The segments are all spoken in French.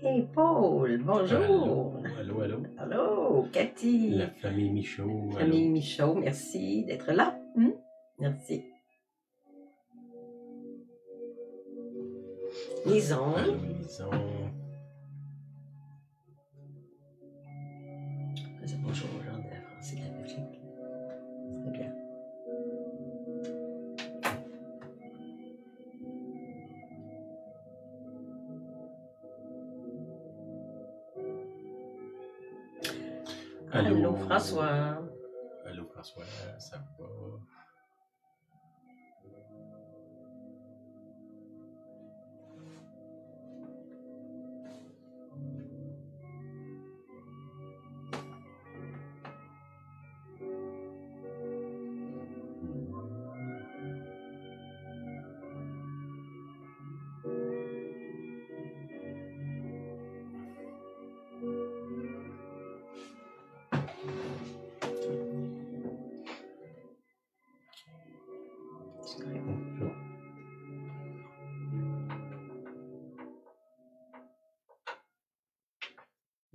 Hey Paul, Allô, bonjour. allô, allô. Allô, Cathy. La famille Michaud, Famille allô. Michaud, merci d'être là. Merci. Lison. Allô, Lison. Bonjour aux gens de la France et de la Belgique. Très bien. Allô, François. Allô, François, ça va?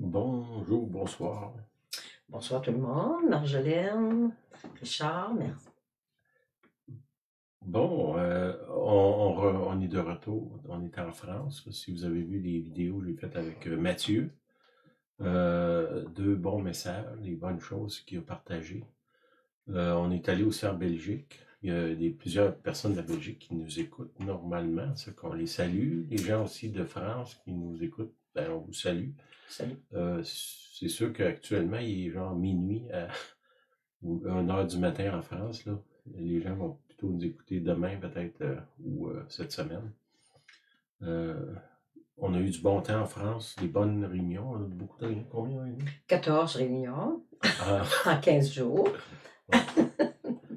Bonjour, bonsoir. Bonsoir tout le monde. Marjolaine, Richard, merci. Bon, on est de retour. On est en France. Si vous avez vu les vidéos que j'ai faites avec Mathieu, deux bons messages, des bonnes choses qu'il a partagées. On est allé aussi en Belgique. Il y a plusieurs personnes de la Belgique qui nous écoutent normalement, c'est qu'on les salue. Les gens aussi de France qui nous écoutent, ben, on vous salue. Salut. C'est sûr qu'actuellement, il est genre minuit ou 1h du matin en France. Là. Les gens vont plutôt nous écouter demain peut-être ou cette semaine. On a eu du bon temps en France, des bonnes réunions. On a eu beaucoup de réunions. Combien de réunions? 14 réunions en 15 jours.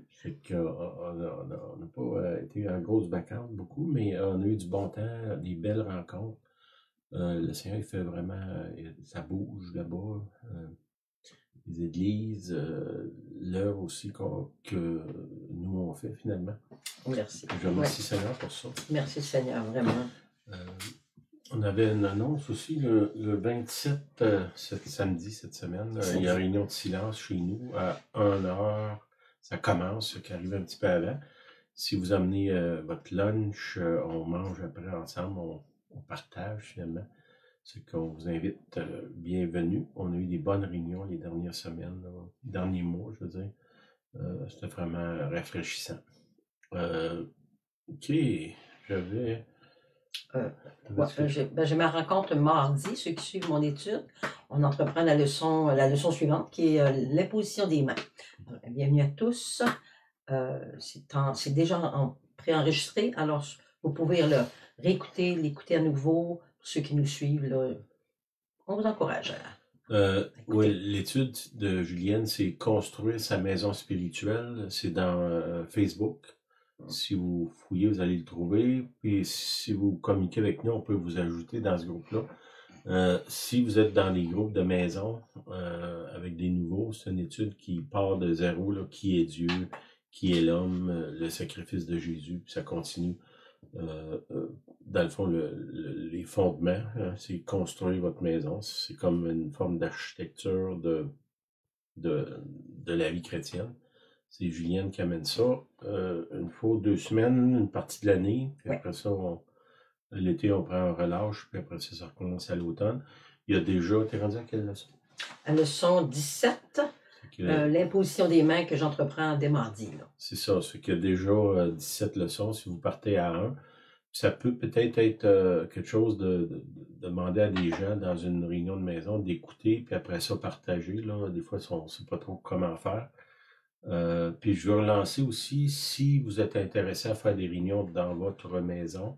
Fait qu'on n'a pas été en grosse vacances beaucoup, mais on a eu du bon temps, des belles rencontres. Le Seigneur, il fait vraiment, ça bouge là-bas. Les églises, l'œuvre aussi que nous on fait finalement. Merci. Je remercie Seigneur pour ça. Merci Seigneur, vraiment. On avait une annonce aussi le 27, samedi, cette semaine. Il y a une réunion de silence chez nous à 1h. Ça commence, qui arrive un petit peu avant. Si vous amenez votre lunch, on mange après ensemble, on partage finalement. C'est qu'on vous invite, bienvenue. On a eu des bonnes réunions les dernières semaines, les derniers mois, je veux dire. C'était vraiment rafraîchissant. OK, j'avais... j'ai ma rencontre mardi, ceux qui suivent mon étude. On entreprend la leçon suivante qui est l'imposition des mains. Bienvenue à tous. C'est déjà préenregistré, alors vous pouvez l'écouter à nouveau. Pour ceux qui nous suivent, là, on vous encourage. Oui, l'étude de Julienne, c'est construire sa maison spirituelle. C'est dans Facebook. Si vous fouillez, vous allez le trouver. Puis si vous communiquez avec nous, on peut vous ajouter dans ce groupe-là. Si vous êtes dans les groupes de maison avec des nouveaux, c'est une étude qui part de zéro, là, qui est Dieu, qui est l'homme, le sacrifice de Jésus, puis ça continue. Dans le fond, les fondements, hein, c'est construire votre maison. C'est comme une forme d'architecture de la vie chrétienne. C'est Julienne qui amène ça. Une fois 2 semaines, une partie de l'année. Puis après ça, l'été, on prend un relâche. Puis après ça, ça recommence à l'automne. Il y a déjà... T'es rendu à quelle leçon? La leçon 17, l'imposition des mains que j'entreprends dès mardi. C'est ça, c'est qu'il y a déjà 17 leçons si vous partez à 1. Ça peut peut-être être quelque chose de demander à des gens dans une réunion de maison d'écouter, puis après ça partager. Là. Des fois, on ne sait pas trop comment faire. Puis je veux relancer aussi, si vous êtes intéressé à faire des réunions dans votre maison,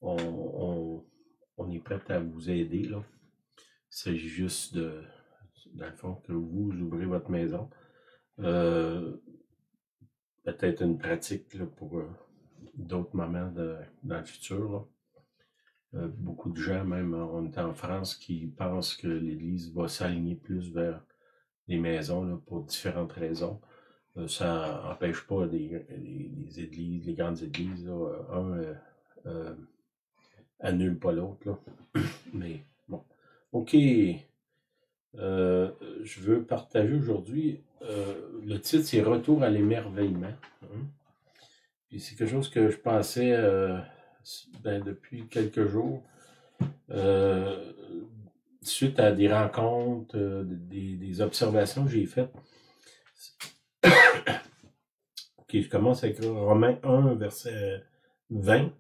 on est prêt à vous aider. Là. Il s'agit juste dans le fond, que vous ouvrez votre maison. Peut-être une pratique là, pour d'autres moments dans le futur. Là. Beaucoup de gens, même on est en France, qui pensent que l'Église va s'aligner plus vers les maisons là, pour différentes raisons. Ça n'empêche pas les églises, les grandes églises, là, annule pas l'autre. Là. Mais bon. OK. Je veux partager aujourd'hui. Le titre, c'est Retour à l'émerveillement. Hein? Puis c'est quelque chose que je pensais depuis quelques jours. Suite à des rencontres, des observations que j'ai faites. OK, je commence avec Romains 1, verset 20.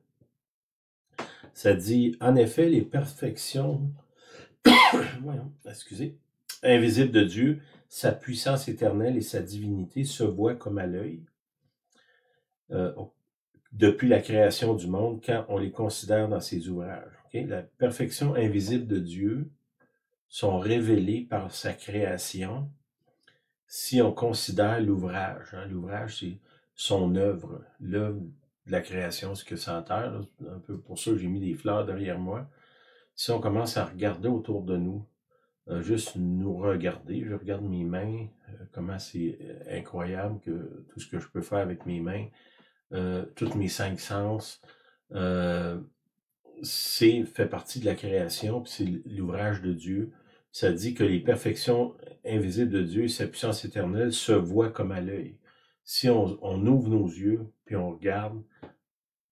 Ça dit, en effet, les perfections invisibles de Dieu, sa puissance éternelle et sa divinité se voient comme à l'œil depuis la création du monde quand on les considère dans ses ouvrages. Okay? La perfection invisible de Dieu sont révélées par sa création si on considère l'ouvrage. Hein? L'ouvrage, c'est son œuvre, l'œuvre de la création, ce que ça enterre. Un peu pour ça que j'ai mis des fleurs derrière moi. Si on commence à regarder autour de nous, juste nous regarder, je regarde mes mains, comment c'est incroyable que tout ce que je peux faire avec mes mains, tous mes 5 sens, fait partie de la création, puis c'est l'ouvrage de Dieu. Ça dit que les perfections invisibles de Dieu et sa puissance éternelle se voient comme à l'œil. Si on ouvre nos yeux, puis on regarde,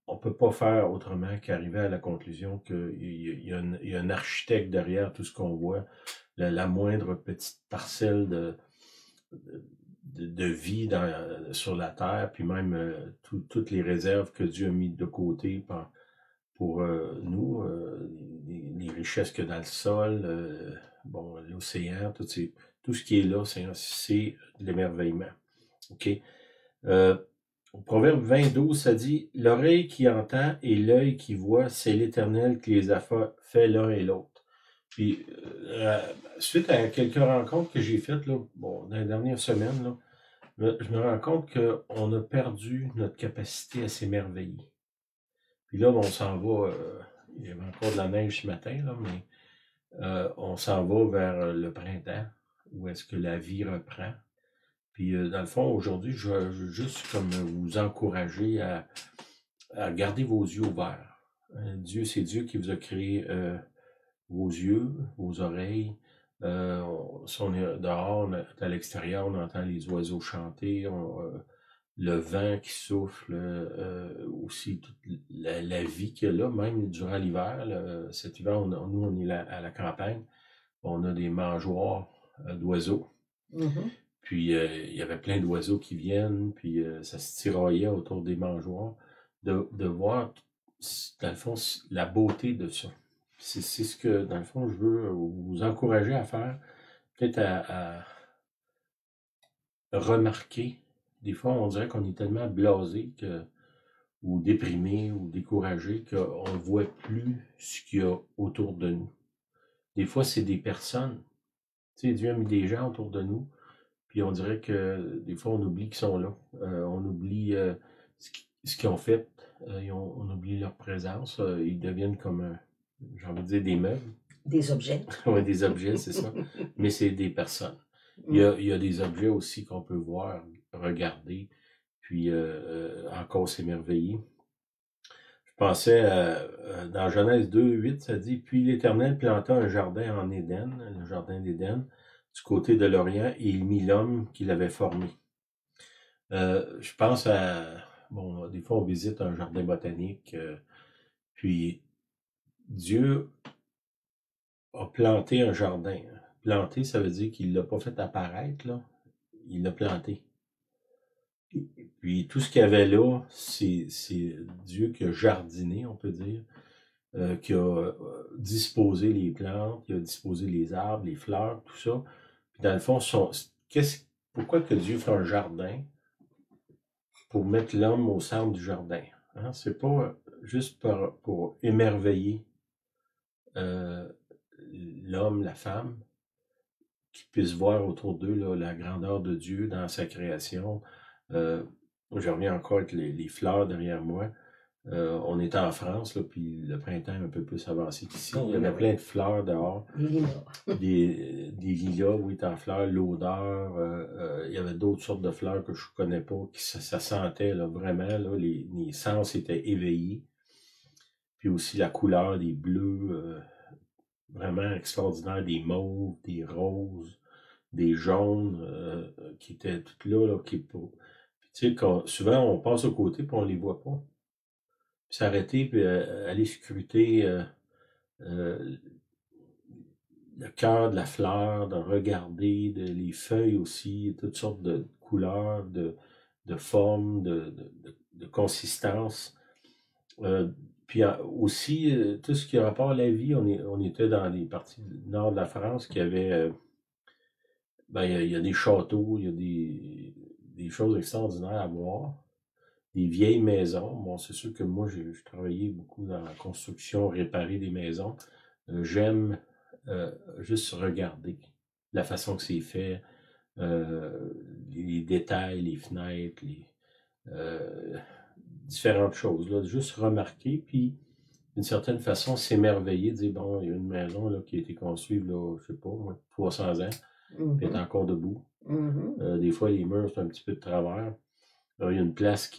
on peut pas faire autrement qu'arriver à la conclusion qu'il y a un architecte derrière tout ce qu'on voit, la moindre petite parcelle de vie sur la terre, puis même toutes les réserves que Dieu a mis de côté pour nous, les richesses qu'il y a dans le sol, l'océan, tout ce qui est là, c'est de l'émerveillement. OK? Au Proverbe 20, 12, ça dit « L'oreille qui entend et l'œil qui voit, c'est l'Éternel qui les a fait l'un et l'autre. » Puis, suite à quelques rencontres que j'ai faites là, dans les dernières semaines, là, je me rends compte qu'on a perdu notre capacité à s'émerveiller. Puis là, on s'en va, il y avait encore de la neige ce matin, là, mais on s'en va vers le printemps, où est-ce que la vie reprend. Puis, dans le fond, aujourd'hui, je veux juste comme vous encourager à garder vos yeux ouverts. Dieu, c'est Dieu qui vous a créé vos yeux, vos oreilles. Si on est dehors, on est à l'extérieur, on entend les oiseaux chanter, le vent qui souffle, aussi toute la vie qu'il y a là, même durant l'hiver. Cet hiver, nous, on est à la campagne. On a des mangeoires d'oiseaux. Mm-hmm. Puis, il y avait plein d'oiseaux qui viennent, puis ça se tiraillait autour des mangeoires. De voir, dans le fond, la beauté de ça. C'est ce que, dans le fond, je veux vous encourager à faire. Peut-être à remarquer. Des fois, on dirait qu'on est tellement blasé ou déprimé ou découragé qu'on ne voit plus ce qu'il y a autour de nous. Des fois, c'est des personnes. Tu sais, Dieu a mis des gens autour de nous. Puis on dirait que des fois, on oublie qu'ils sont là. On oublie ce qu'ils ont fait. On oublie leur présence. Ils deviennent comme, j'ai envie de dire, des meubles. Des objets. Oui, des objets, c'est ça. Mais c'est des personnes. Il y a des objets aussi qu'on peut voir, regarder, puis encore s'émerveiller. Je pensais, dans Genèse 2, 8, ça dit « Puis l'Éternel planta un jardin en Éden, le jardin d'Éden, du côté de l'Orient, et il mit l'homme qu'il avait formé. » Je pense à... des fois on visite un jardin botanique, puis Dieu a planté un jardin. planté, ça veut dire qu'il l'a pas fait apparaître, là. Il l'a planté. Puis tout ce qu'il y avait là, c'est Dieu qui a jardiné, on peut dire, qui a disposé les plantes, qui a disposé les arbres, les fleurs, tout ça. Puis dans le fond, pourquoi que Dieu fait un jardin pour mettre l'homme au centre du jardin? Hein? C'est pas juste pour émerveiller l'homme, la femme, qui puissent voir autour d'eux là, la grandeur de Dieu dans sa création. Je reviens encore avec les fleurs derrière moi. On était en France, là, puis le printemps est un peu plus avancé qu'ici. Il y avait plein de fleurs dehors. Des lilas. des lilas, oui, en fleurs, l'odeur. Il y avait d'autres sortes de fleurs que je ne connais pas, ça sentait là, vraiment, là, les sens étaient éveillés. Puis aussi la couleur des bleus, vraiment extraordinaire, des mauves, des roses, des jaunes, qui étaient toutes là, tu sais, souvent on passe au côté puis on les voit pas. Puis s'arrêter puis aller scruter le cœur de la fleur, de regarder les feuilles aussi, toutes sortes de couleurs, de formes, de consistance. Puis aussi, tout ce qui a rapport à la vie, on était dans les parties du nord de la France qui avaient... il y a des châteaux, il y a des choses extraordinaires à voir. Des vieilles maisons. Bon, c'est sûr que moi, j'ai travaillé beaucoup dans la construction, réparer des maisons. J'aime juste regarder la façon que c'est fait, les détails, les fenêtres, différentes choses. Là, juste remarquer, puis d'une certaine façon, s'émerveiller, dire, bon, il y a une maison là, qui a été construite, là, je sais pas, moi, 300 ans, puis elle est encore debout. Des fois, les murs, c'est un petit peu de travers. Alors, il y a une place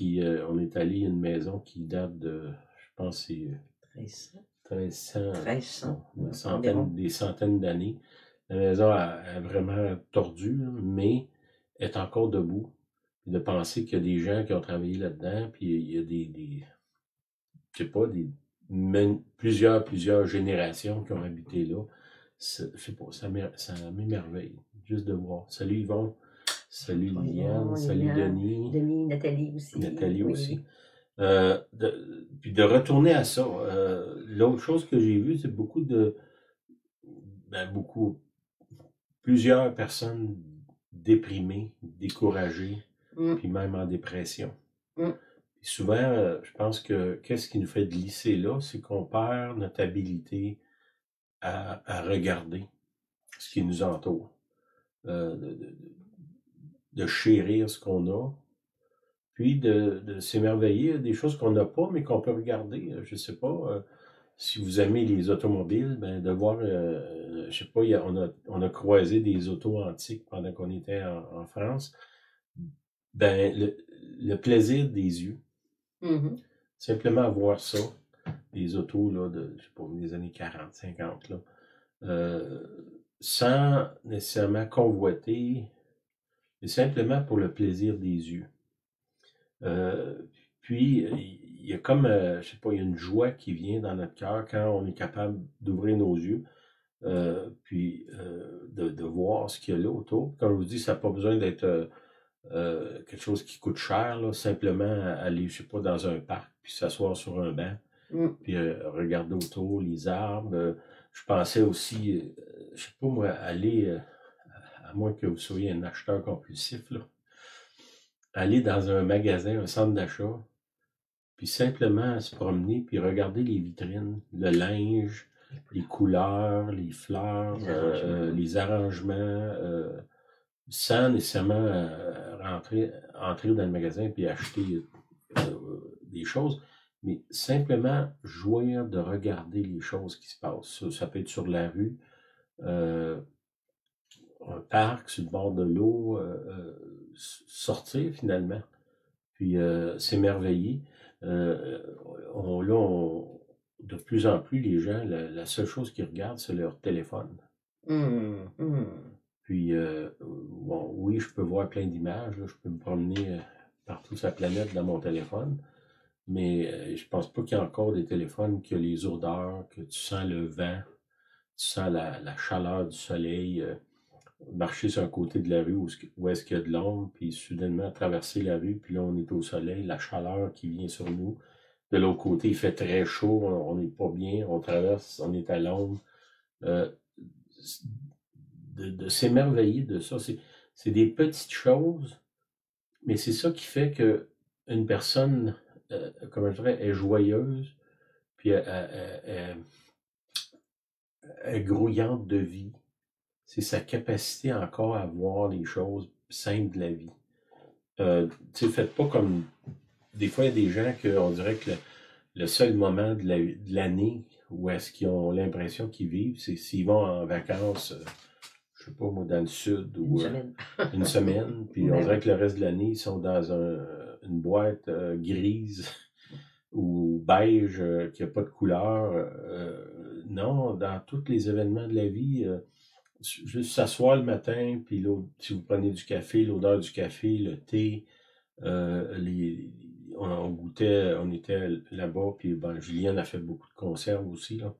on est allé, il y a une maison qui date de, je pense, c'est 1300, des centaines d'années. La maison est vraiment tordue, mais est encore debout. Puis de penser qu'il y a des gens qui ont travaillé là-dedans, puis il y a je sais pas, plusieurs générations qui ont habité là. Je sais pas, ça m'émerveille, juste de voir. Salut Yvon, salut Liliane, salut Denis. Denis, Nathalie aussi. Nathalie aussi. Puis de retourner à ça, l'autre chose que j'ai vue, c'est plusieurs personnes déprimées, découragées, puis même en dépression. Puis souvent, je pense que qu'est-ce qui nous fait glisser là, c'est qu'on perd notre habilité à regarder ce qui nous entoure, de chérir ce qu'on a, puis de s'émerveiller des choses qu'on n'a pas, mais qu'on peut regarder. Je ne sais pas, si vous aimez les automobiles, de voir, je ne sais pas, on a croisé des autos antiques pendant qu'on était en France. Le plaisir des yeux. Simplement voir ça, des autos là, je sais pas, des années 40, 50, là, sans nécessairement convoiter, mais simplement pour le plaisir des yeux. Puis, il y a comme, je sais pas, il y a une joie qui vient dans notre cœur quand on est capable d'ouvrir nos yeux, puis de voir ce qu'il y a là autour. Comme je vous dis, ça n'a pas besoin d'être quelque chose qui coûte cher, là, simplement aller, je sais pas, dans un parc, puis s'asseoir sur un banc, puis regarder autour les arbres. Je pensais aussi, je sais pas moi, aller, à moins que vous soyez un acheteur compulsif, là, aller dans un magasin, un centre d'achat, puis simplement se promener, puis regarder les vitrines, le linge, les couleurs, les fleurs, les arrangements, sans nécessairement entrer dans le magasin puis acheter des choses, mais simplement jouir de regarder les choses qui se passent. Ça peut être sur la rue, un parc, sur le bord de l'eau, sortir finalement, puis s'émerveiller. De plus en plus, les gens, la seule chose qu'ils regardent, c'est leur téléphone. Puis, bon, oui, je peux voir plein d'images, je peux me promener partout sur la planète dans mon téléphone, mais je pense pas qu'il y a encore des téléphones qui ont les odeurs, que tu sens le vent, tu sens la chaleur du soleil, marcher sur un côté de la rue où est-ce qu'il y a de l'ombre, puis soudainement traverser la rue, puis là on est au soleil, la chaleur qui vient sur nous. De l'autre côté, il fait très chaud, on n'est pas bien, on traverse, on est à l'ombre. Euh, de s'émerveiller de ça, c'est des petites choses, mais c'est ça qui fait que une personne, comment je dirais, est joyeuse, puis est grouillante de vie. C'est sa capacité encore à voir les choses simples de la vie. Tu sais, faites pas comme... Des fois, il y a des gens qu'on dirait que le seul moment de l'année où est-ce qu'ils ont l'impression qu'ils vivent, c'est s'ils vont en vacances, je sais pas moi, dans le sud ou une semaine, puis on dirait que le reste de l'année, ils sont dans une boîte grise ou beige qui n'a pas de couleur. Non, dans tous les événements de la vie, juste s'asseoir le matin, puis si vous prenez du café, l'odeur du café, le thé, on goûtait, on était là-bas, puis ben, Julienne a fait beaucoup de conserves aussi, là.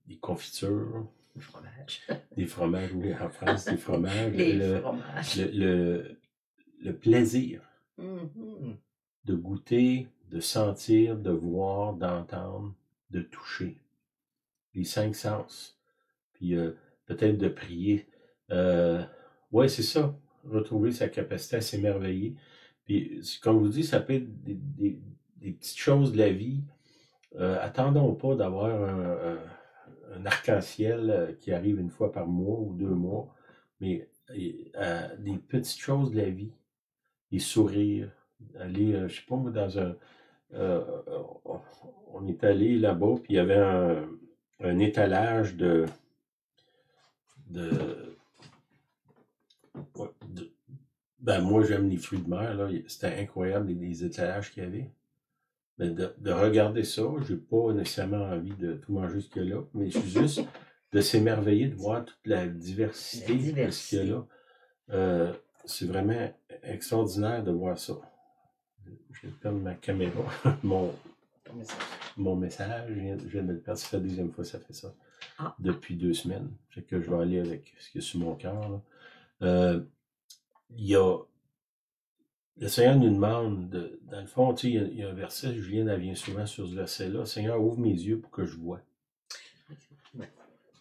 Des confitures. Du fromage. Des fromages, oui, en France, des fromages. Les fromages. Le plaisir de goûter, de sentir, de voir, d'entendre, de toucher. Les 5 sens. Puis peut-être de prier. Ouais, c'est ça. Retrouver sa capacité à s'émerveiller. Puis, comme je vous dis, ça peut être des petites choses de la vie. Attendons pas d'avoir un arc-en-ciel qui arrive une fois par mois ou 2 mois, mais des petites choses de la vie, des sourires, aller, je sais pas moi, on est allé là-bas, puis il y avait un étalage ben moi j'aime les fruits de mer, là, c'était incroyable les étalages qu'il y avait. Mais de regarder ça, j'ai pas nécessairement envie de tout manger ce qu'il y a là, mais c'est juste de s'émerveiller de voir toute la diversité de ce qu'il y a là. C'est vraiment extraordinaire de voir ça. Je vais perdre ma caméra, mon message, je viens de le perdre, ça fait la deuxième fois que ça fait ça. Depuis 2 semaines. Fait que je vais aller avec ce qui est sur mon cœur. Il y a le Seigneur nous demande, dans le fond, tu sais, il y a un verset, Julien elle vient souvent sur ce verset-là, Seigneur, ouvre mes yeux pour que je vois.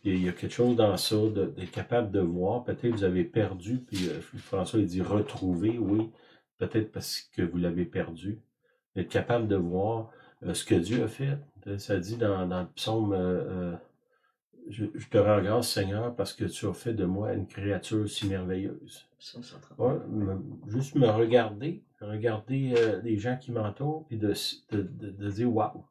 Et il y a quelque chose dans ça, d'être capable de voir. Peut-être vous avez perdu, puis François il dit retrouver, oui, peut-être parce que vous l'avez perdu. Être capable de voir ce que Dieu a fait. Ça dit dans le psaume je te rends grâce, Seigneur, parce que tu as fait de moi une créature si merveilleuse. Ouais, juste me regarder les gens qui m'entourent, puis de dire waouh.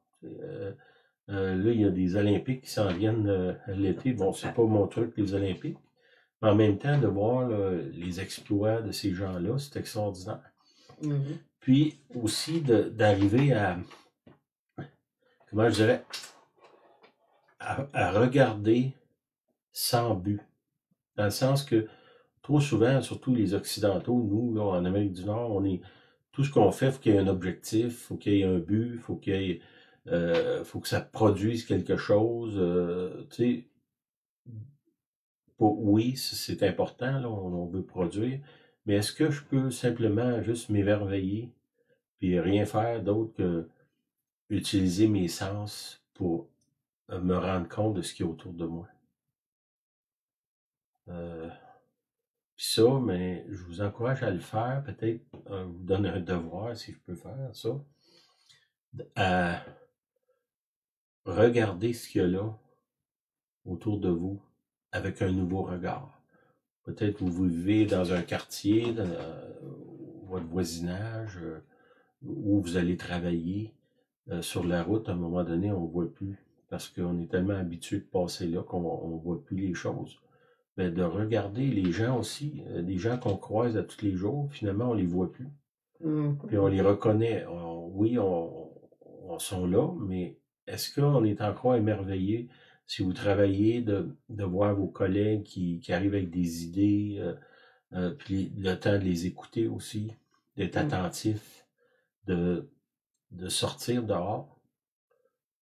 Là, il y a des Olympiques qui s'en viennent l'été. Bon, c'est pas mon truc, les Olympiques. Mais en même temps, de voir là, les exploits de ces gens-là, c'est extraordinaire. Puis aussi d'arriver à, comment je dirais, à regarder sans but. Dans le sens que trop souvent, surtout les Occidentaux, nous, là, en Amérique du Nord, tout ce qu'on fait, il faut qu'il y ait un objectif, il faut qu'il y ait un but, il faut faut que ça produise quelque chose. Tu sais, oui, c'est important, là, on veut produire, mais est-ce que je peux simplement juste m'émerveiller puis rien faire d'autre que utiliser mes sens pour me rendre compte de ce qui est autour de moi? Puis ça, mais je vous encourage à le faire. Peut-être vous donne un devoir, si je peux faire ça, à regarder ce qu'il y a là autour de vous avec un nouveau regard. Peut-être que vous vivez dans un quartier, dans votre voisinage, où vous allez travailler. Sur la route, à un moment donné, on ne voit plus. Parce qu'on est tellement habitué de passer là qu'on ne voit plus les choses. Mais de regarder les gens aussi, des gens qu'on croise à tous les jours, finalement, on les voit plus. Puis on les reconnaît. Oui, on sont là, mais est-ce qu'on est encore émerveillé si vous travaillez de voir vos collègues qui arrivent avec des idées, puis le temps de les écouter aussi, d'être attentif, de sortir dehors,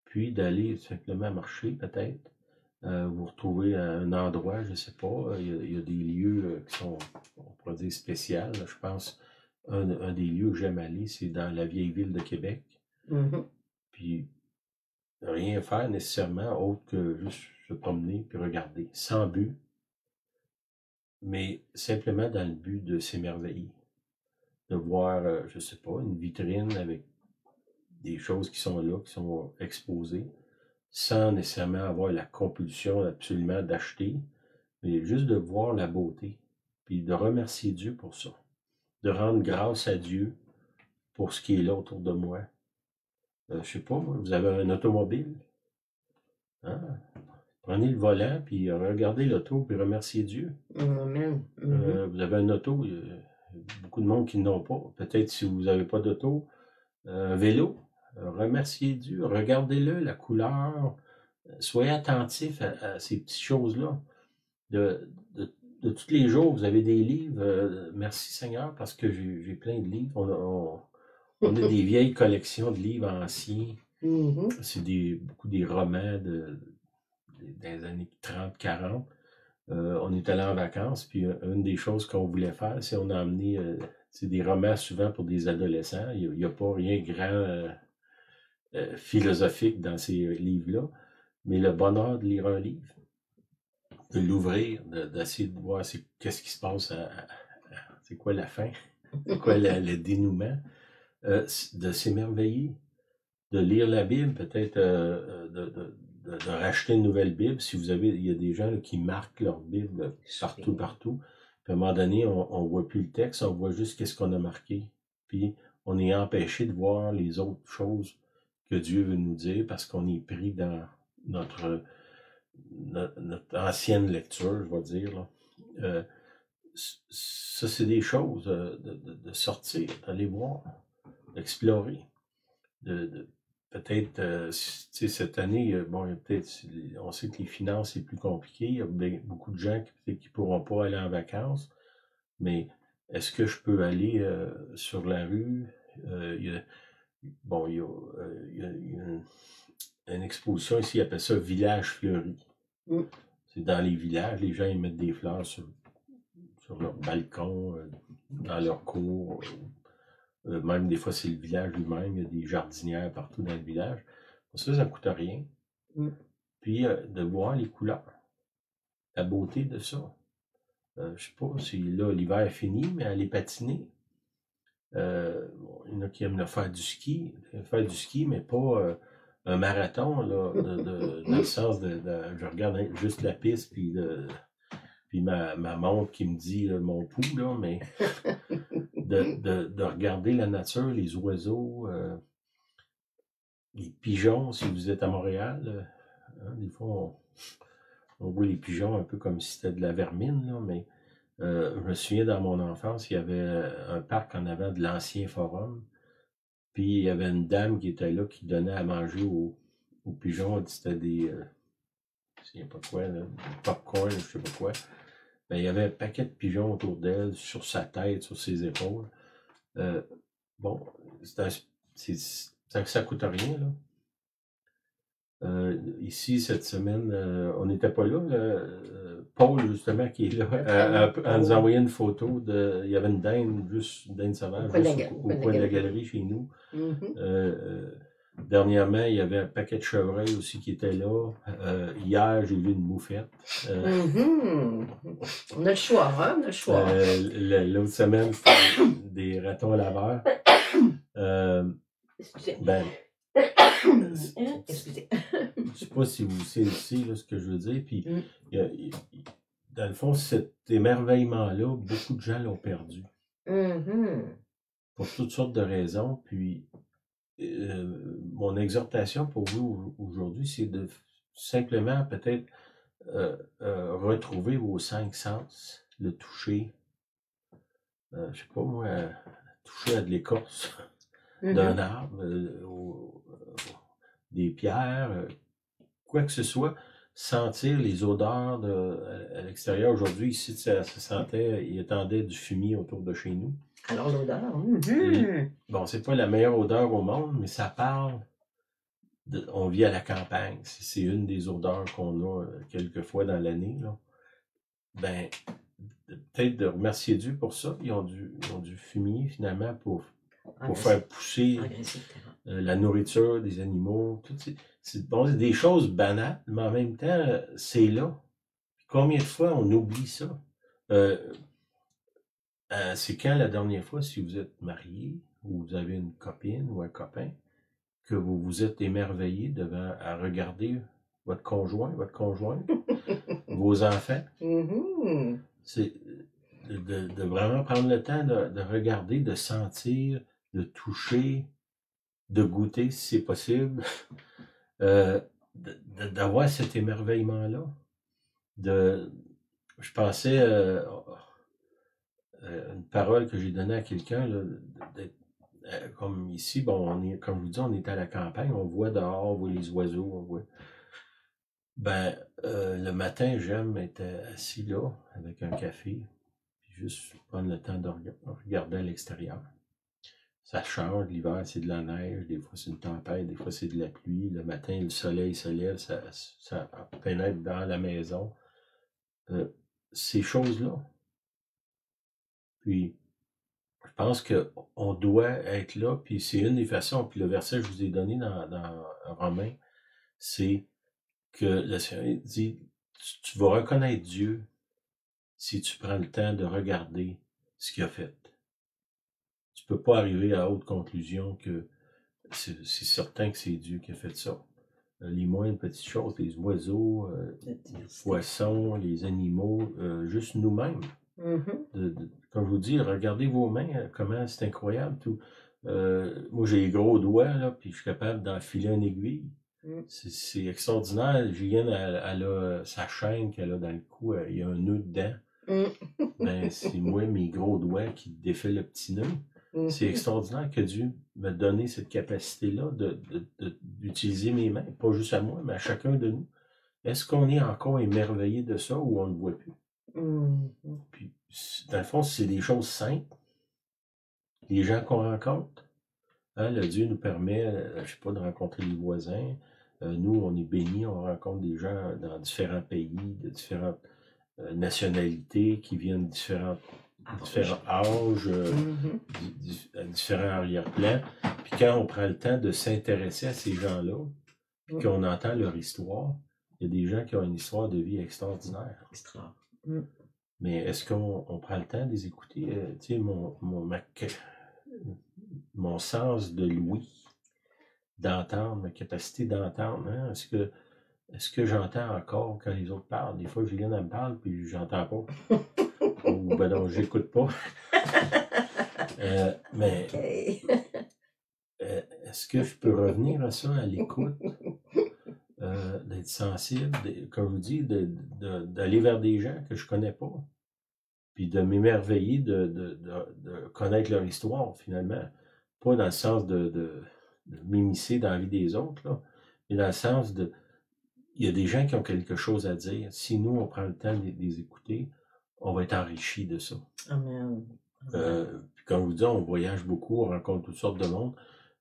puis d'aller simplement marcher peut-être, vous retrouvez un endroit, je ne sais pas, il y a des lieux qui sont, on pourrait dire, spéciaux. Je pense, un des lieux où j'aime aller, c'est dans la vieille ville de Québec. Puis, rien faire nécessairement autre que juste se promener puis regarder, sans but, mais simplement dans le but de s'émerveiller. De voir, je ne sais pas, une vitrine avec des choses qui sont là, qui sont exposées, sans nécessairement avoir la compulsion absolument d'acheter, mais juste de voir la beauté, puis de remercier Dieu pour ça, de rendre grâce à Dieu pour ce qui est là autour de moi. Je ne sais pas, vous avez un automobile, hein? Prenez le volant, puis regardez l'auto, puis remerciez Dieu. Amen. Vous avez un auto, il y a beaucoup de monde qui n'en ont pas. Peut-être si vous n'avez pas d'auto, un vélo, remerciez Dieu, regardez-le, la couleur, soyez attentifs à ces petites choses-là. De tous les jours, vous avez des livres. Merci Seigneur, parce que j'ai plein de livres. On a des vieilles collections de livres anciens. C'est beaucoup des romans des années 30-40. On est allé en vacances, puis une des choses qu'on voulait faire, c'est on a emmené des romans souvent pour des adolescents. Il n'y a pas rien de grand philosophique dans ces livres-là, mais le bonheur de lire un livre, de l'ouvrir, d'essayer de voir qu'est-ce qui se passe, c'est quoi la fin, c'est quoi le dénouement, de s'émerveiller, de lire la Bible, peut-être de racheter une nouvelle Bible. Si vous avez, il y a des gens là, qui marquent leur Bible partout. Puis à un moment donné, on voit plus le texte, on voit juste qu'est-ce qu'on a marqué. Puis on est empêché de voir les autres choses que Dieu veut nous dire parce qu'on est pris dans notre ancienne lecture, je vais dire. Là. Ça, c'est des choses de sortir, d'aller voir, d'explorer, peut-être, cette année, bon, on sait que les finances, c'est plus compliqué. Il y a beaucoup de gens qui ne pourront pas aller en vacances. Mais est-ce que je peux aller sur la rue? Il y a une exposition ici, ils appellent ça Village fleuri. C'est dans les villages, les gens ils mettent des fleurs sur leur balcon, dans leur cour. Même des fois, c'est le village lui-même. Il y a des jardinières partout dans le village. Ça ne coûte rien. Puis, de voir les couleurs. La beauté de ça. Je ne sais pas si là, l'hiver est fini, mais aller patiner. Il y en a qui aiment faire du ski. Faire du ski, mais pas un marathon, là, dans le sens je regarde juste la piste, puis ma montre qui me dit mon pouls, là, mais de regarder la nature, les oiseaux, les pigeons, si vous êtes à Montréal, hein, des fois on voit les pigeons un peu comme si c'était de la vermine, là, mais je me souviens dans mon enfance, il y avait un parc en avant de l'ancien forum, puis il y avait une dame qui était là qui donnait à manger aux pigeons, c'était des, je ne sais pas quoi, là, du popcorn, je ne sais pas quoi. Ben, il y avait un paquet de pigeons autour d'elle, sur sa tête, sur ses épaules. Bon, ça ne coûte rien, là. Ici, cette semaine, on n'était pas là. Paul, justement, qui est là, a nous envoyé une photo il y avait une dinde, juste une dinde sauvage, au coin de la galerie chez nous. Dernièrement, il y avait un paquet de chevreuils aussi qui étaient là. Hier, j'ai vu une moufette. On a le choix, hein? On a le choix. L'autre semaine, c'était des ratons laveurs. Excusez. Je ne sais pas si vous savez là, ce que je veux dire. Puis, dans le fond, cet émerveillement-là, beaucoup de gens l'ont perdu. Pour toutes sortes de raisons. Puis, mon exhortation pour vous aujourd'hui, c'est de simplement peut-être retrouver vos 5 sens, le toucher. Je ne sais pas moi, toucher à de l'écorce d'un arbre, des pierres, quoi que ce soit, sentir les odeurs à l'extérieur. Aujourd'hui, ici, ça sentait, il étendait du fumier autour de chez nous. Alors l'odeur. Bon, c'est pas la meilleure odeur au monde, mais ça parle on vit à la campagne. C'est une des odeurs qu'on a quelquefois dans l'année, là. Ben, peut-être de remercier Dieu pour ça. Ils ont dû fumier finalement pour faire pousser la nourriture des animaux. C'est des choses banales, mais en même temps, c'est là. Combien de fois on oublie ça? C'est quand la dernière fois, si vous êtes marié, ou vous avez une copine ou un copain, que vous vous êtes émerveillé à regarder votre conjoint, votre conjointe, vos enfants? C'est de vraiment prendre le temps de regarder, de sentir, de toucher, de goûter si c'est possible, d'avoir cet émerveillement-là. Je pensais une parole que j'ai donnée à quelqu'un, comme ici, bon, comme je vous dis, on est à la campagne, on voit dehors, on voit les oiseaux, on voit. Ben, le matin, j'aime être assis là, avec un café, puis juste prendre le temps de regarder à l'extérieur. Ça change, l'hiver, c'est de la neige, des fois c'est une tempête, des fois c'est de la pluie. Le matin, le soleil se lève, ça pénètre dans la maison. Ces choses-là. Puis, je pense qu'on doit être là, puis c'est une des façons, puis le verset que je vous ai donné dans Romains, c'est que le Seigneur dit, tu vas reconnaître Dieu si tu prends le temps de regarder ce qu'il a fait. Tu peux pas arriver à autre conclusion que c'est certain que c'est Dieu qui a fait ça. Les moindres petites choses, les oiseaux, les poissons, les animaux, juste nous-mêmes. Comme je vous dis, regardez vos mains, comment c'est incroyable. Tout. Moi, j'ai les gros doigts, là, puis je suis capable d'enfiler une aiguille. C'est extraordinaire. Julienne, elle a sa chaîne qu'elle a dans le cou, il y a un nœud dedans. Ben, c'est moi, mes gros doigts, qui défait le petit nœud. C'est extraordinaire que Dieu m'a donné cette capacité-là d'utiliser mes mains, pas juste à moi, mais à chacun de nous. Est-ce qu'on est encore émerveillé de ça ou on ne le voit plus? Puis, dans le fond, c'est des choses simples. Les gens qu'on rencontre. Hein, le Dieu nous permet, je sais pas, de rencontrer les voisins. Nous, on est bénis, on rencontre des gens dans différents pays, de différentes nationalités, qui viennent de différents âges, différents arrière-plans. Puis quand on prend le temps de s'intéresser à ces gens-là, puis qu'on entend leur histoire, il y a des gens qui ont une histoire de vie extraordinaire. Mais est-ce qu'on prend le temps de les écouter? Tu sais, mon sens de l'ouïe, d'entendre, ma capacité d'entendre, hein? Est-ce que j'entends encore quand les autres parlent? Des fois, Julienne, elle me parle, puis j'entends pas. Ou ben non, j'écoute pas. Mais est-ce que je peux revenir à ça, à l'écoute, d'être sensible, comme je vous dis, d'aller vers des gens que je connais pas, puis de m'émerveiller de connaître leur histoire, finalement. Pas dans le sens de m'immiscer dans la vie des autres, là, mais dans le sens il y a des gens qui ont quelque chose à dire. Si nous, on prend le temps de les écouter, on va être enrichi de ça. Amen. Puis comme je vous dis, on voyage beaucoup, on rencontre toutes sortes de monde.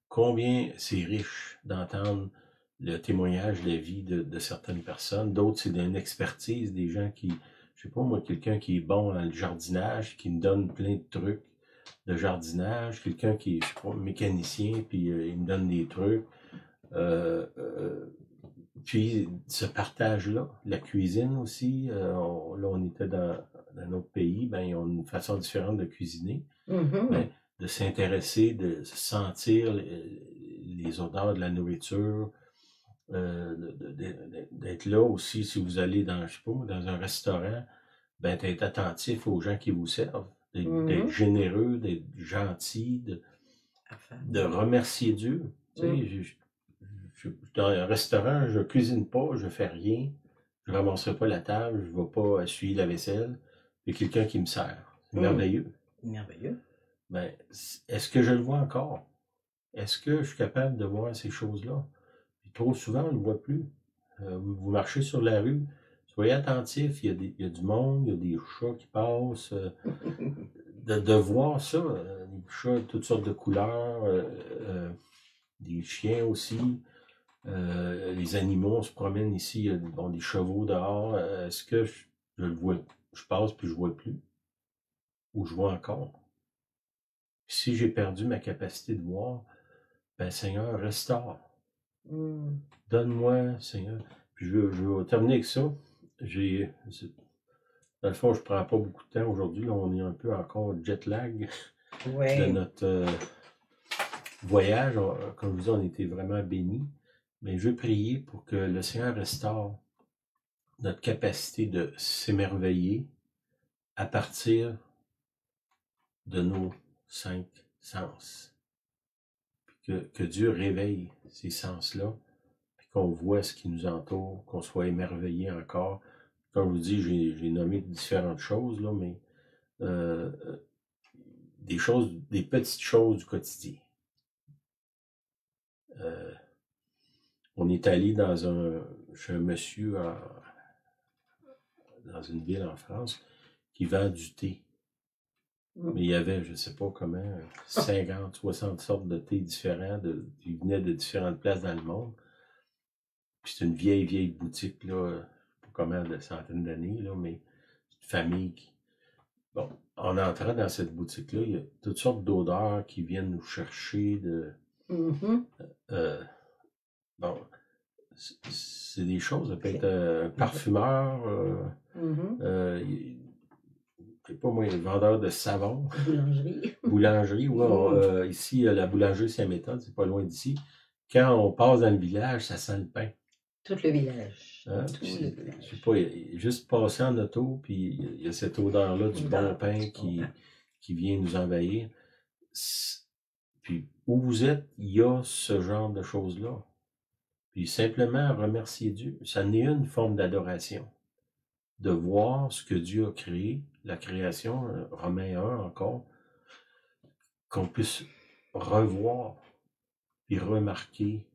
Combien c'est riche d'entendre le témoignage de la vie de certaines personnes. D'autres, c'est d'une expertise, des gens qui, je sais pas moi, quelqu'un qui est bon dans le jardinage, qui me donne plein de trucs de jardinage, quelqu'un qui est, je sais pas, mécanicien, puis il me donne des trucs. Puis ce partage-là, la cuisine aussi, là on était dans notre pays, ben ils ont une façon différente de cuisiner, ben, de s'intéresser, de sentir les odeurs de la nourriture, d'être là aussi si vous allez dans, je sais pas, dans un restaurant, ben d'être attentif aux gens qui vous servent, d'être généreux, d'être gentil, de remercier Dieu. Tu sais, dans un restaurant, je cuisine pas, je fais rien, je ramasserai pas la table, je vais pas essuyer la vaisselle, il y a quelqu'un qui me sert. C'est merveilleux. Merveilleux. Ben, est-ce que je le vois encore? Est-ce que je suis capable de voir ces choses-là? Puis trop souvent, on ne le voit plus. Vous marchez sur la rue, soyez attentifs, il y a du monde, il y a des chats qui passent. De voir ça, des chats de toutes sortes de couleurs, des chiens aussi. Les animaux se promènent ici, il y a bon, des chevaux dehors. Est-ce que je le vois? Je passe puis je vois plus? Ou je vois encore? Puis si j'ai perdu ma capacité de voir, ben Seigneur, restaure. Donne-moi, Seigneur. Puis je vais terminer avec ça. Dans le fond, je ne prends pas beaucoup de temps aujourd'hui. Là, on est un peu encore jet lag de notre voyage. Comme je vous dis, on était vraiment bénis. Mais je veux prier pour que le Seigneur restaure notre capacité de s'émerveiller à partir de nos 5 sens. Puis que Dieu réveille ces sens-là, puis qu'on voit ce qui nous entoure, qu'on soit émerveillé encore. Comme je vous dis, j'ai nommé différentes choses, là, mais des petites choses du quotidien. On est allé chez un monsieur dans une ville en France qui vend du thé. Mais il y avait, je ne sais pas comment, 50, 60 sortes de thé différents, qui venaient de différentes places dans le monde. Puis c'est une vieille boutique, là, pas comment, de centaines d'années, là, mais une famille qui... Bon, en entrant dans cette boutique-là, il y a toutes sortes d'odeurs qui viennent nous chercher bon, c'est des choses, ça peut être un parfumeur, je sais pas moi, un vendeur de savon. Boulangerie, ouais. Ici, la boulangerie Saint-Méthode, c'est pas loin d'ici. Quand on passe dans le village, ça sent le pain. Tout le village. Hein? Je sais pas, juste passer en auto, puis il y a cette odeur-là du bon pain qui vient nous envahir. Puis où vous êtes, il y a ce genre de choses-là. Puis simplement remercier Dieu. Ça n'est une forme d'adoration. De voir ce que Dieu a créé, la création, Romains 1 encore, qu'on puisse revoir, puis remarquer,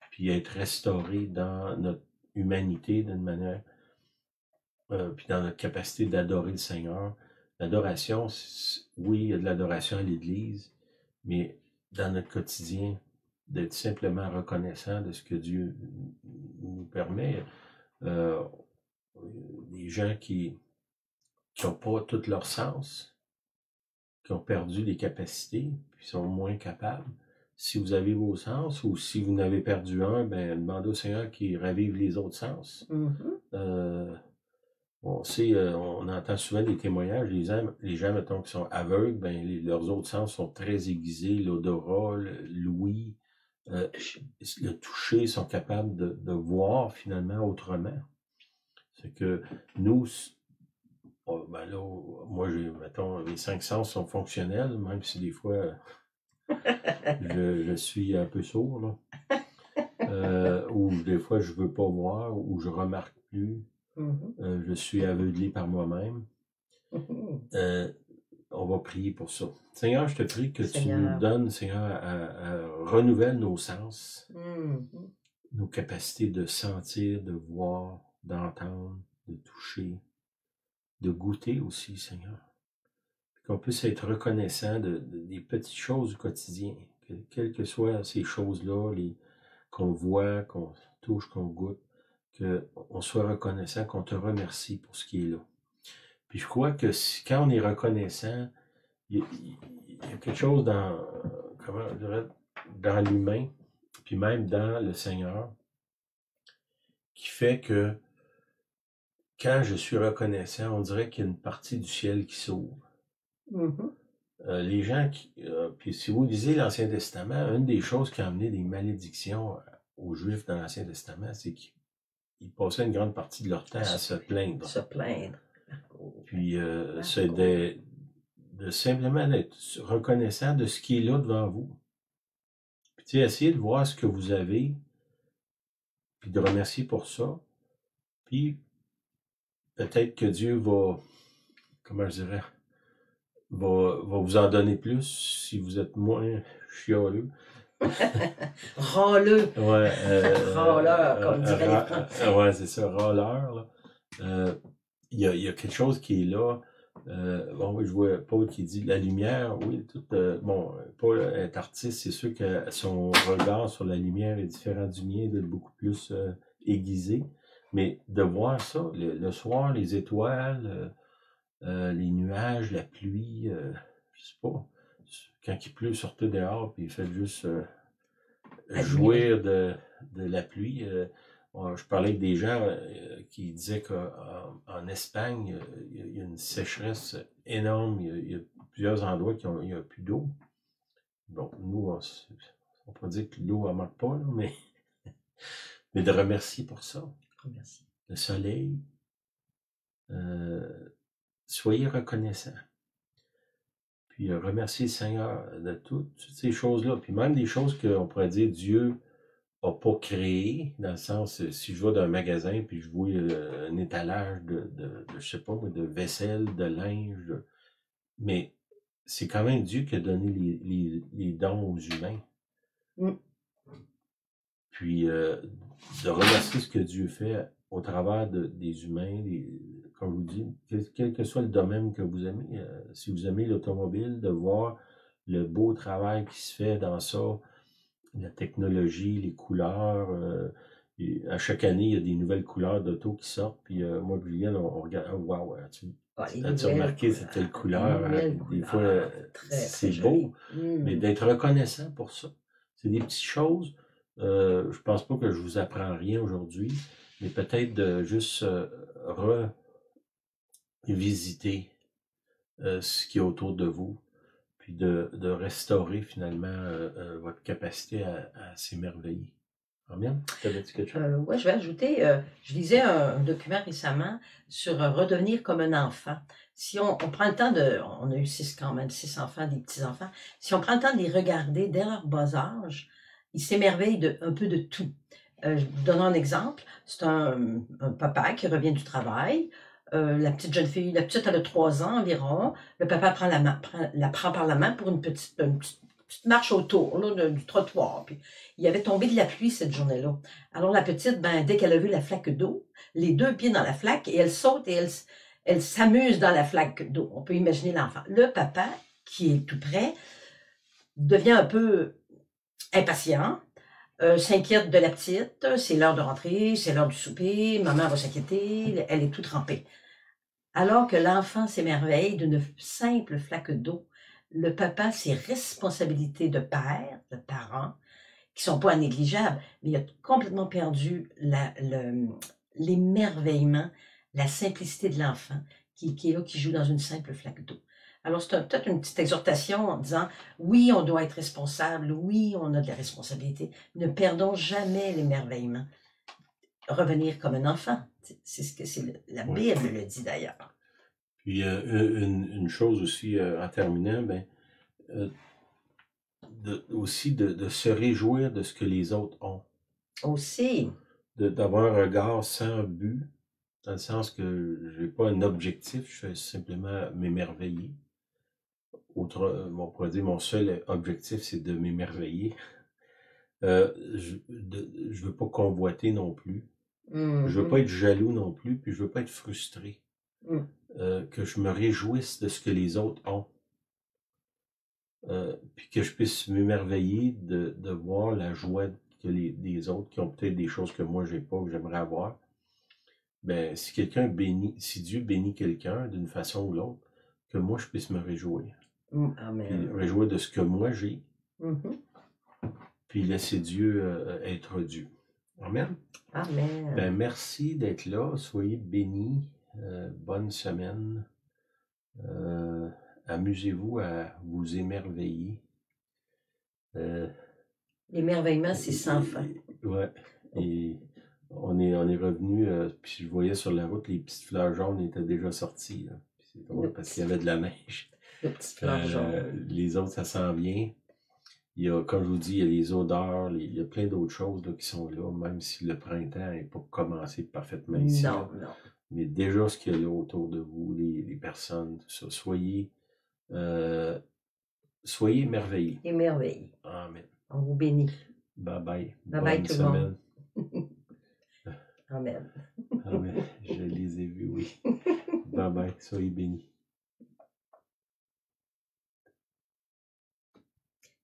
puis être restauré dans notre humanité d'une manière, puis dans notre capacité d'adorer le Seigneur. L'adoration, oui, il y a de l'adoration à l'Église, mais dans notre quotidien, d'être simplement reconnaissant de ce que Dieu nous permet. Des gens qui n'ont pas tout leur sens, qui ont perdu les capacités, puis sont moins capables. Si vous avez vos sens, ou si vous en avez perdu un, ben demandez au Seigneur qu'il ravive les autres sens. On entend souvent des témoignages, les gens, mettons, qui sont aveugles, ben leurs autres sens sont très aiguisés, l'odorat, l'ouïe, le toucher, sont capables de voir finalement autrement. C'est que nous, ben là, moi, mettons, les 5 sens sont fonctionnels, même si des fois, je suis un peu sourd, là. Ou des fois, je veux pas voir, ou je remarque plus. Je suis aveuglé par moi-même. On va prier pour ça. Seigneur, je te prie que tu nous donnes, Seigneur, à renouvelle nos sens, nos capacités de sentir, de voir, d'entendre, de toucher, de goûter aussi, Seigneur. Qu'on puisse être reconnaissant des petites choses du quotidien, quelles que soient ces choses-là, qu'on voit, qu'on touche, qu'on goûte, qu'on soit reconnaissant, qu'on te remercie pour ce qui est là. Puis je crois que quand on est reconnaissant, il y a quelque chose dans l'humain, puis même dans le Seigneur, qui fait que quand je suis reconnaissant, on dirait qu'il y a une partie du ciel qui s'ouvre. Les gens puis si vous lisez l'Ancien Testament, une des choses qui a amené des malédictions aux Juifs dans l'Ancien Testament, c'est qu'ils passaient une grande partie de leur temps à se plaindre. Puis c'est de simplement être reconnaissant de ce qui est là devant vous. Puis tu sais, essayez de voir ce que vous avez, puis de remercier pour ça. Puis peut-être que Dieu va, comment je dirais, va vous en donner plus si vous êtes moins chialeux. Râleux. Ouais. Râleur, comme dirait les Français. Ouais, c'est ça, râleur. Il y a quelque chose qui est là, Bon, oui, je vois Paul qui dit la lumière, oui, tout. Bon, Paul est artiste, c'est sûr que son regard sur la lumière est différent du mien, d'être beaucoup plus aiguisé. Mais de voir ça, le soir, les étoiles, les nuages, la pluie, je sais pas, quand il pleut, sortez dehors, puis il fait juste Admirer. jouir de la pluie. Je parlais avec des gens qui disaient qu'en Espagne, il y a une sécheresse énorme. Il y a plusieurs endroits qui il n'y a plus d'eau. Bon, nous, on peut dire que l'eau ne manque pas, là, mais de remercier pour ça. Merci. Le soleil, soyez reconnaissants. Puis remercier le Seigneur de toutes ces choses-là. Puis même des choses qu'on pourrait dire Dieu n'a pas créé, dans le sens, si je vais dans un magasin puis je vois un étalage je sais pas moi, de vaisselle, de linge, mais c'est quand même Dieu qui a donné les dons aux humains. Mm. Puis de remercier ce que Dieu fait au travers des humains, comme je vous dis, quel que soit le domaine que vous aimez, si vous aimez l'automobile, de voir le beau travail qui se fait dans ça, la technologie, les couleurs. À chaque année, il y a des nouvelles couleurs d'auto qui sortent. Puis moi et Julienne, on regarde, oh, wow, as-tu remarqué cette telle couleur? Des fois, c'est beau, mais d'être reconnaissant pour ça. C'est des petites choses. Je pense pas que je vous apprends rien aujourd'hui, mais peut-être de juste revisiter ce qui est autour de vous, puis de restaurer finalement votre capacité à s'émerveiller. Amen. T'avais-tu quelque chose? Oui, je vais ajouter, je lisais un document récemment sur redevenir comme un enfant. Si on prend le temps on a eu 6 enfants, des petits-enfants, si on prend le temps de les regarder dès leur bas âge, ils s'émerveillent un peu de tout. Je vous donne un exemple, c'est un papa qui revient du travail, la petite jeune fille, la petite elle a 3 ans environ, le papa la prend par la main pour une petite marche autour là, du trottoir. Puis, il avait tombé de la pluie cette journée-là. Alors la petite, dès qu'elle a vu la flaque d'eau, les 2 pieds dans la flaque, et elle saute et elle s'amuse dans la flaque d'eau. On peut imaginer l'enfant. Le papa, qui est tout près, devient un peu impatient, s'inquiète de la petite, c'est l'heure de rentrer, c'est l'heure du souper, maman va s'inquiéter, elle est toute trempée. Alors que l'enfant s'émerveille d'une simple flaque d'eau, le papa, ses responsabilités de père, de parent, qui sont pas négligeables, mais il a complètement perdu l'émerveillement, la simplicité de l'enfant qui est là, qui joue dans une simple flaque d'eau. Alors, c'est peut-être une petite exhortation en disant, oui, on doit être responsable, oui, on a de la responsabilité, ne perdons jamais l'émerveillement. Revenir comme un enfant, c'est ce que la Bible le dit d'ailleurs. Puis une chose aussi en terminant, aussi de se réjouir de ce que les autres ont. Aussi. D'avoir un regard sans but, dans le sens que j'ai pas un objectif, je fais simplement m'émerveiller. On pourrait dire mon seul objectif, c'est de m'émerveiller. Je veux pas convoiter non plus. Je veux pas être jaloux non plus, puis je veux pas être frustré. Que je me réjouisse de ce que les autres ont. Puis que je puisse m'émerveiller de voir la joie que des autres qui ont peut-être des choses que moi j'ai pas, que j'aimerais avoir. Ben, si Dieu bénit quelqu'un d'une façon ou l'autre, que moi je puisse me réjouir. Amen. Puis réjouir de ce que moi j'ai. Puis laisser Dieu être Dieu. Amen. Amen. Ben, merci d'être là. Soyez bénis. Bonne semaine. Amusez-vous à vous émerveiller. L'émerveillement, c'est sans fin. Ouais. Et on est revenu, puis je voyais sur la route, les petites fleurs jaunes étaient déjà sorties. C'est drôle parce qu'il y avait de la neige. Les petites fleurs jaunes. Les autres, ça s'en vient. Il y a, comme je vous dis, il y a les odeurs, il y a plein d'autres choses là, qui sont là, même si le printemps n'est pas commencé parfaitement ici. Non. Mais déjà, ce qu'il y a là autour de vous, les personnes, tout ça, soyez émerveillés. Émerveillés. Amen. On vous bénit. Bye bye. Bye bye tout le monde. Amen. Amen. Je les ai vus, oui. Bye bye. Soyez bénis.